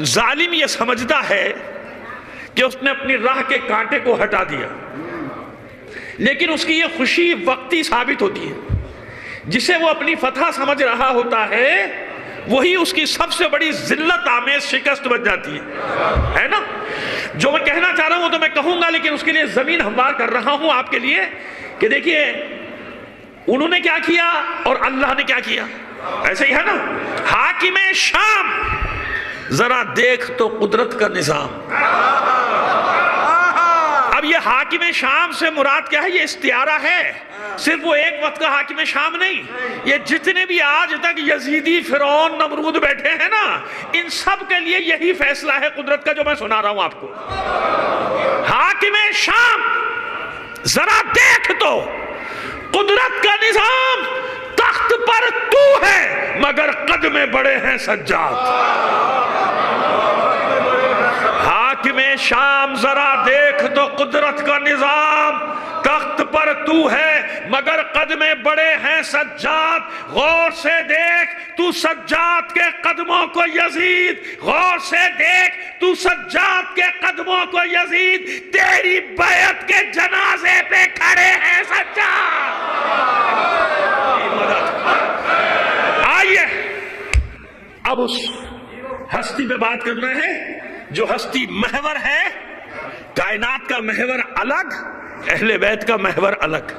ظالم یہ سمجھتا ہے کہ اس نے اپنی راہ کے کانٹے کو ہٹا دیا، لیکن اس کی یہ خوشی وقتی ثابت ہوتی ہے۔ جسے وہ اپنی فتح سمجھ رہا ہوتا ہے وہی اس کی سب سے بڑی ذلت آمیز شکست بن جاتی ہے نا۔ جو میں کہنا چاہ رہا ہوں وہ تو میں کہوں گا، لیکن اس کے لیے زمین ہموار کر رہا ہوں آپ کے لیے کہ دیکھیے انہوں نے کیا کیا اور اللہ نے کیا کیا، ایسے ہی ہے نا۔ حاکم شام، ذرا دیکھ تو قدرت کا نظام۔ اب یہ حاکم شام سے مراد کیا ہے؟ یہ استعارہ ہے، صرف وہ ایک وقت کا حاکم شام نہیں، یہ جتنے بھی آج تک یزیدی، فرعون، نمرود بیٹھے ہیں نا، ان سب کے لیے یہی فیصلہ ہے قدرت کا جو میں سنا رہا ہوں آپ کو۔ حاکم شام، ذرا دیکھ تو قدرت کا نظام، تخت پر تو ہے مگر قد میں بڑے ہیں سجاد۔ حاکم شام، ذرا دیکھ تو قدرت کا نظام، تخت پر تو ہے مگر قد میں بڑے ہیں سجاد۔ غور سے دیکھ تو سجاد کے قدموں کو یزید، غور سے دیکھ تو سجاد کے قدموں کو یزید، تیری بیعت کے جنازے پہ کھڑے ہیں سجاد۔ آئیے اب اس ہستی پہ بات کرنا ہے جو ہستی محور ہے۔ کائنات کا محور الگ، اہل بیت کا محور الگ۔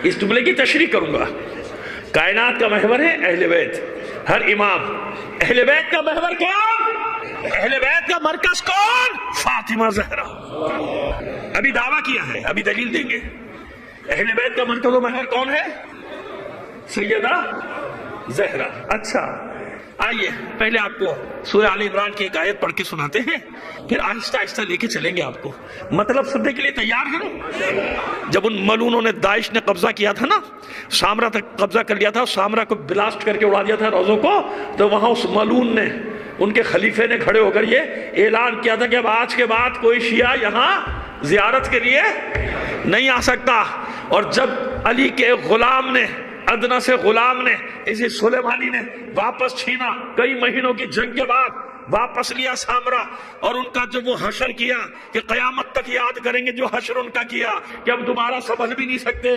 اس جملے کی تشریح کروں گا۔ کائنات کا محور ہے اہل بیت، ہر امام۔ اہل بیت کا محور کون؟ اہل بیت کا مرکز کون؟ فاطمہ زہرا۔ ابھی دعویٰ کیا ہے، ابھی دلیل دیں گے۔ اہل بیت کا مرکز و محور کون ہے؟ سیدہ زہرا۔ اچھا آئیے پہلے آپ کو سورہ آل عمران کی ایک آیت پڑھ کے سناتے ہیں، پھر آہستہ آہستہ لے کے چلیں گے آپ کو۔ مطلب سننے کے لیے تیار ہیں؟ جب ان ملونوں نے، داعش نے قبضہ کیا تھا نا، سامرا تک قبضہ کر لیا تھا، سامرا کو بلاسٹ کر کے اڑا دیا تھا روزوں کو، تو وہاں اس ملون نے، ان کے خلیفے نے کھڑے ہو کر یہ اعلان کیا تھا کہ اب آج کے بعد کوئی شیعہ یہاں زیارت کے لیے نہیں آ سکتا۔ اور جب علی کے غلام نے، ادنا سے غلام نے، اسی سلیمانی نے واپس چھینا، کئی مہینوں کی جنگ کے بعد واپس لیا سامرا، اور ان کا جب وہ حشر کیا کہ قیامت تک یاد کریں گے جو حشر ان کا کیا کہ اب دوبارہ سنبھل بھی نہیں سکتے۔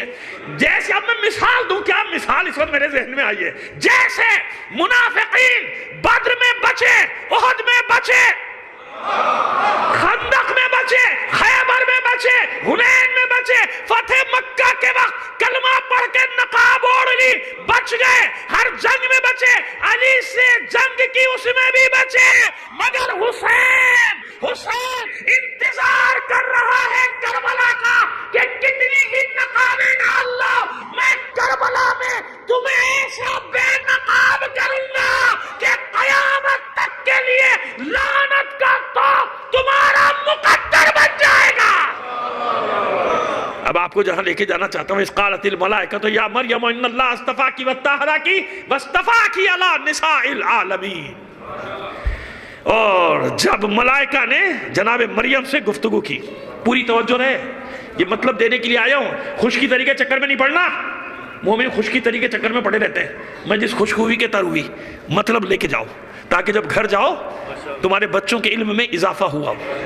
جیسے اب میں مثال دوں، کیا مثال اس وقت میرے ذہن میں آئی ہے، جیسے منافقین بدر میں بچے، احد میں بچے، خندق میں بچے، خیبر میں بچے، حنین میں بچے، فتح مکہ کے وقت کلمہ پڑھ کے نقاب اوڑھ لی، بچ گئے، ہر جنگ میں بچے، علی سے جنگ کی اس میں بھی بچے، مگر حسین انتظار کر رہا ہے کربلا کا کہ کتنی ہی نقابیں ڈال لو، میں کربلا میں تمہیں ایسا بے نقاب کروں گا کہ قیامت تک کے لیے لعنت کا تو تمہارا مقدر بن جائے گا۔ اب آپ کو جہاں لے کے جانا چاہتا ہوں، اس قالت الملائکۃ یا مریم ان اللہ اصطفاکی وطہراکی واصطفاکی علی نساء العالمین۔ اور جب ملائکہ نے جناب مریم سے گفتگو کی، پوری توجہ رہے، یہ مطلب دینے کے لیے آیا ہوں، خوش کی طریقے چکر میں نہیں پڑنا۔ مومن خوش کی طریقے چکر میں پڑے رہتے ہیں۔ میں جس خوش ہوئی کے تر ہوئی، مطلب لے کے جاؤ تاکہ جب گھر جاؤ تمہارے بچوں کے علم میں اضافہ ہوا ہو۔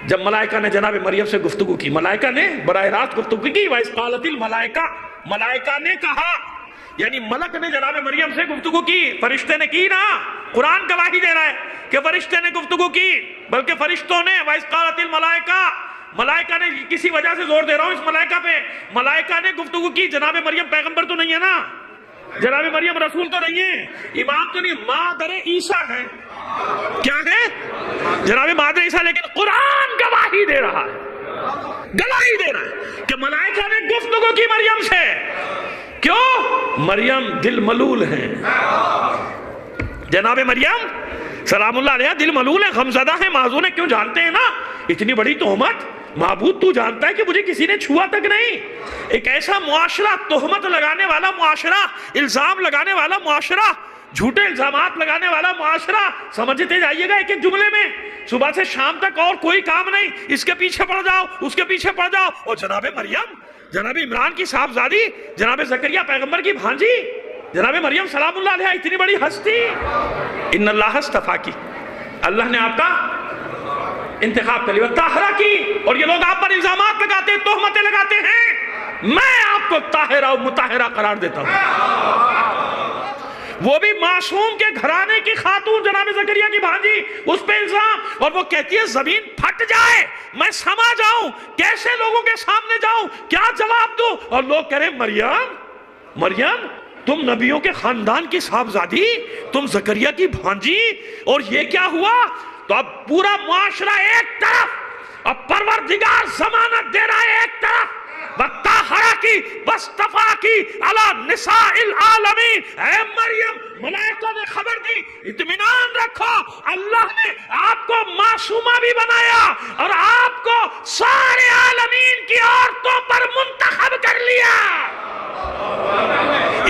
جب ملائکہ نے جناب مریم سے گفتگو کی، ملائکہ نے براہ راست گفتگو کی، وَإِذْ قَالَتِ الْمَلَائِكَةُ، ملائکہ نے کہا، یعنی ملک نے جناب مریم سے گفتگو کی، فرشتے نے کی نا۔ قرآن گواہی دے رہا ہے کہ فرشتے نے گفتگو کی، بلکہ فرشتوں نے، وَإِذْ قَالَتِ الْمَلَائِكَةُ، ملائکہ نے، کسی وجہ سے زور دے رہا ہوں اس ملائکہ پہ، ملائکہ نے گفتگو کی۔ جناب مریم پیغمبر تو نہیں ہے نا، جناب مریم رسول تو نہیں ہے، امام تو نہیں، مادر عیسیٰ ہے۔ کیا ہے؟ جناب مادر عیسیٰ، لیکن قرآن گواہی دے رہا ہے، گواہی دے رہا ہے کہ ملائکہ نے گفتگو کی مریم سے۔ کیوں؟ مریم دل ملول ہے، جناب مریم سلام اللہ علیہ دل ملول ہے، غمزدہ ہے، معذور ہے۔ کیوں؟ جانتے ہیں نا اتنی بڑی تہمت، معبود تو جانتا ہے کہ مجھے کسی نے چھوا تک نہیں۔ ایک ایسا معاشرہ، تہمت لگانے والا معاشرہ، الزام لگانے والا معاشرہ، جھوٹے الزامات لگانے والا معاشرہ، سمجھتے جائیے گا ایک ایک جملے میں، صبح سے شام تک اور کوئی کام نہیں، اس کے پیچھے پڑ جاؤ، اس کے پیچھے پڑ جاؤ۔ اور جناب مریم، جناب عمران کی صاحبزادی، جناب زکریا پیغمبر کی بھانجی، جناب مریم سلام اللہ علیہ اتنی بڑی ہستی، ان اللہ استفا کی، اللہ نے آپ کا انتخاب کر لیا، طاہرہ کی، اور یہ لوگ آپ پر الزامات لگاتے ہیں، تہمتیں لگاتے ہیں، میں آپ کو طاہرہ و مطہرہ قرار دیتا ہوں۔ وہ بھی معصوم کے گھرانے کی خاتون جناب زکریا کی بھانجی، اس پہ الزام، اور وہ کہتی ہے زمین پھٹ جائے میں سما جاؤں، کیسے لوگوں کے سامنے جاؤں، کیا جواب دوں؟ اور لوگ کہہ رہے مریم تم نبیوں کے خاندان کی صاحبزادی، تم زکریا کی بھانجی، اور یہ کیا ہوا؟ تو اب پورا معاشرہ ایک طرف، اب پروردگار ضمانت دے رہا ہے ایک طرف، وَطَّاهَرَ کی وَاسْتَفَا کی عَلَى نِسَاءِ الْعَالَمِينَ، اے مریم ملائکہ نے خبر دی، اطمینان رکھو، اللہ نے آپ کو معصومہ بھی بنایا اور آپ کو سارے عالمین کی عورتوں پر منتخب کر لیا۔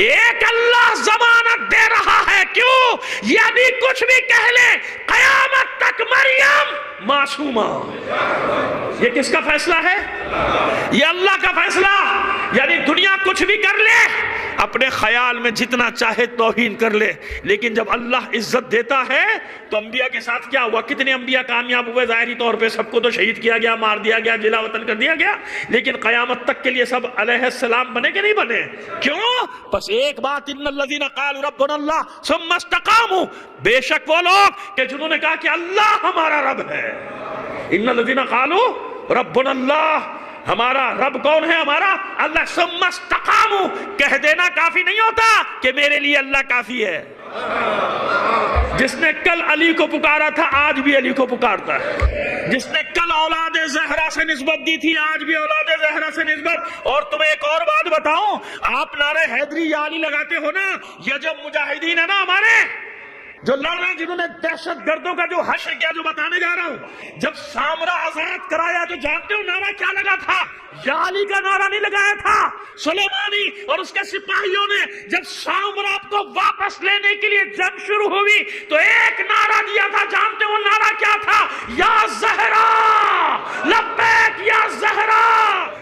ایک اللہ ضمانت دے رہا ہے، کیوں؟ یہ ابھی کچھ بھی کہہ لے، قیامت تک مریم معصومہ۔ یہ کس کا فیصلہ ہے؟ یہ اللہ کا فیصلہ۔ یعنی دنیا کچھ بھی کر لے، اپنے خیال میں جتنا چاہے توہین کر لے، لیکن جب اللہ عزت دیتا ہے تو انبیاء کے ساتھ کیا ہوا؟ کتنے انبیاء کامیاب ہوئے؟ ظاہری طور پہ سب کو تو شہید کیا گیا، مار دیا گیا، جلا وطن کر دیا گیا، لیکن قیامت تک کے لیے سب علیہ السلام بنے کہ نہیں بنے؟ کیوں؟ بس ایک بات، ان الذین قالوا ربنا اللہ ثم استقاموا، بے شک وہ لوگ کہ جنہوں نے کہا کہ اللہ ہمارا رب ہے۔ ان الذین قالوا ربنا اللہ، ہمارا رب کون ہے؟ ہمارا اللہ۔ ثم استقاموا، کہہ دینا کافی نہیں ہوتا کہ میرے لیے اللہ کافی ہے۔ جس نے کل علی کو پکارا تھا آج بھی علی کو پکارتا ہے، جس نے کل اولاد زہرا سے نسبت دی تھی آج بھی اولاد زہرا سے نسبت۔ اور تمہیں ایک اور بات بتاؤں، آپ نعرہ حیدری یا علی لگاتے ہو نا، یہ جو مجاہدین ہے نا ہمارے جو لڑ رہے ہیں، جنہوں نے دہشت گردوں کا جو حشر کیا، جو بتانے جا رہا ہوں، جب سامرا آزاد کرایا تو جانتے ہو نعرہ کیا لگا تھا؟ یا علی کا نعرہ نہیں لگایا تھا، سلیمانی اور اس کے سپاہیوں نے جب سامرا کو واپس لینے کے لیے جنگ شروع ہوئی تو ایک نعرہ دیا تھا، جانتے ہو نعرہ کیا تھا؟ یا زہرا لبیک یا زہرا۔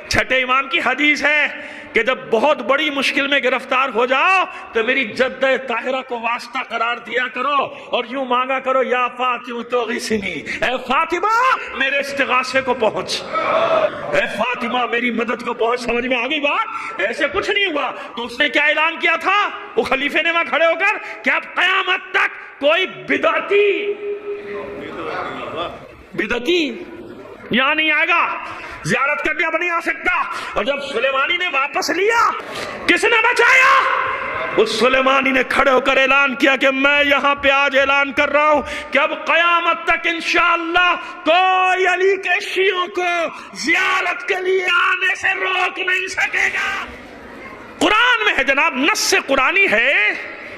چھٹے امام کی حدیث ہے کہ جب بہت بڑی مشکل میں گرفتار ہو جاؤ تو میری جدہ طاہرہ کو واسطہ قرار دیا کرو اور یوں مانگا کرو، یا فاطمہ تغیثنی، اے فاطمہ میرے استغاثے کو پہنچ، اے فاطمہ میری مدد کو پہنچ۔ سمجھ میں آگئی بات؟ ایسے کچھ نہیں ہوا تو اس نے کیا اعلان کیا تھا وہ خلیفے نے وہاں کھڑے ہو کر کہ اب قیامت تک کوئی بدعتی یہاں نہیں آئے گا، زیارت کرنے اب نہیں آ سکتا۔ اور جب سلیمانی نے واپس لیا، کس نے بچایا؟ اس سلیمانی نے کھڑے ہو کر اعلان کیا کہ میں یہاں پہ آج اعلان کر رہا ہوں کہ اب قیامت تک انشاءاللہ کوئی علی کے شیعوں کو زیارت کے لیے آنے سے روک نہیں سکے گا۔ قرآن میں ہے جناب، نص قرآنی ہے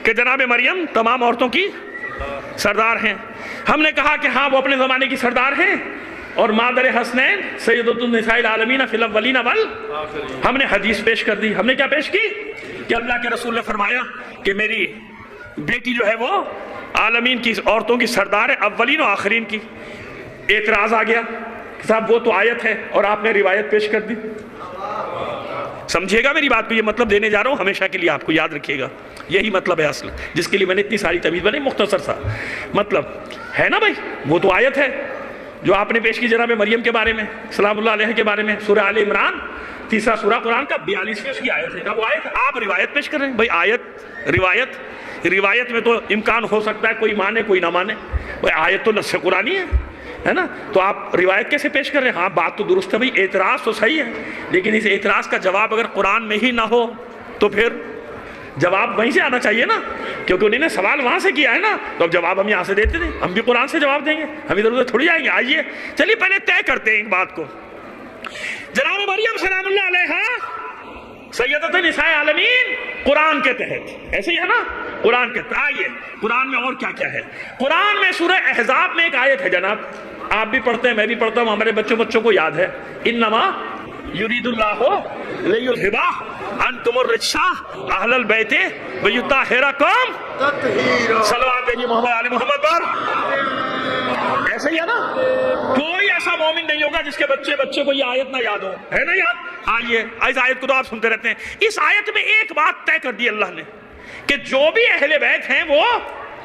کہ جناب مریم تمام عورتوں کی سردار ہیں۔ ہم نے کہا کہ ہاں وہ اپنے زمانے کی سردار ہیں، اور مادر حسنین سیدۃ النساء العالمین فی الاولین والآخرین۔ ہم نے حدیث پیش کر دی، ہم نے کیا پیش کی کہ اللہ کے رسول نے فرمایا کہ میری بیٹی جو ہے وہ عالمین کی عورتوں کی سردار ہے، اولین و آخرین کی۔ اعتراض آ گیا کہ صاحب وہ تو آیت ہے اور آپ نے روایت پیش کر دی۔ سمجھیے گا میری بات کو، یہ مطلب دینے جا رہا ہوں ہمیشہ کے لیے، آپ کو یاد رکھیے گا، یہی مطلب ہے اصل جس کے لیے میں نے اتنی ساری تمیز بنائی، مختصر سا مطلب ہے نا بھائی۔ وہ تو آیت ہے جو آپ نے پیش کی جناب مریم کے بارے میں، سلام اللہ علیہ کے بارے میں، سورہ آل عمران، تیسرا سورہ قرآن کا 42ویں اس کی آیت ہے۔ وہ آیت آپ روایت پیش کر رہے ہیں بھائی، آیت روایت میں تو امکان ہو سکتا ہے کوئی مانے کوئی نہ مانے، بھائی آیت تو نص قرآنی ہے نا، تو آپ روایت کیسے پیش کر رہے ہیں؟ ہاں بات تو درست ہے بھائی، اعتراض تو صحیح ہے، لیکن اس اعتراض کا جواب اگر قرآن میں ہی نہ ہو تو پھر جواب وہیں سے آنا چاہیے نا، کیونکہ انہوں نے سوال وہاں سے کیا ہے نا، تو اب جواب ہم یہاں سے دیتے ہیں، ہم بھی قرآن سے جواب دیں گے، ہم ادھر ادھر تھوڑی آئیں گے۔ آئیے چلیے پہلے طے کرتے ہیں ایک بات کو۔ جناب مریم سلام اللہ علیہا سیدۃ النساء العالمین قرآن کے تحت، ایسے ہی ہے نا، قرآن کے تحت۔ آئیے قرآن میں اور کیا کیا ہے۔ قرآن میں سورہ احزاب میں ایک آیت ہے جناب، آپ بھی پڑھتے ہیں میں بھی پڑھتا ہوں، ہمارے بچوں کو یاد ہے، انما یرید اللہ لیذھب عنکم الرجس اہل البیت ویطہرکم تطہیرا۔ صلوات بھیجیے محمد علی محمد پر۔ ایسا ہی ہے نا، کوئی ایسا مومن نہیں ہوگا جس کے بچے کو یہ آیت نہ یاد ہو، ہے نا یاد؟ آئیے اس آیت کو تو آپ سنتے رہتے ہیں۔ اس آیت میں ایک بات طے کر دی اللہ نے کہ جو بھی اہل بیت ہیں وہ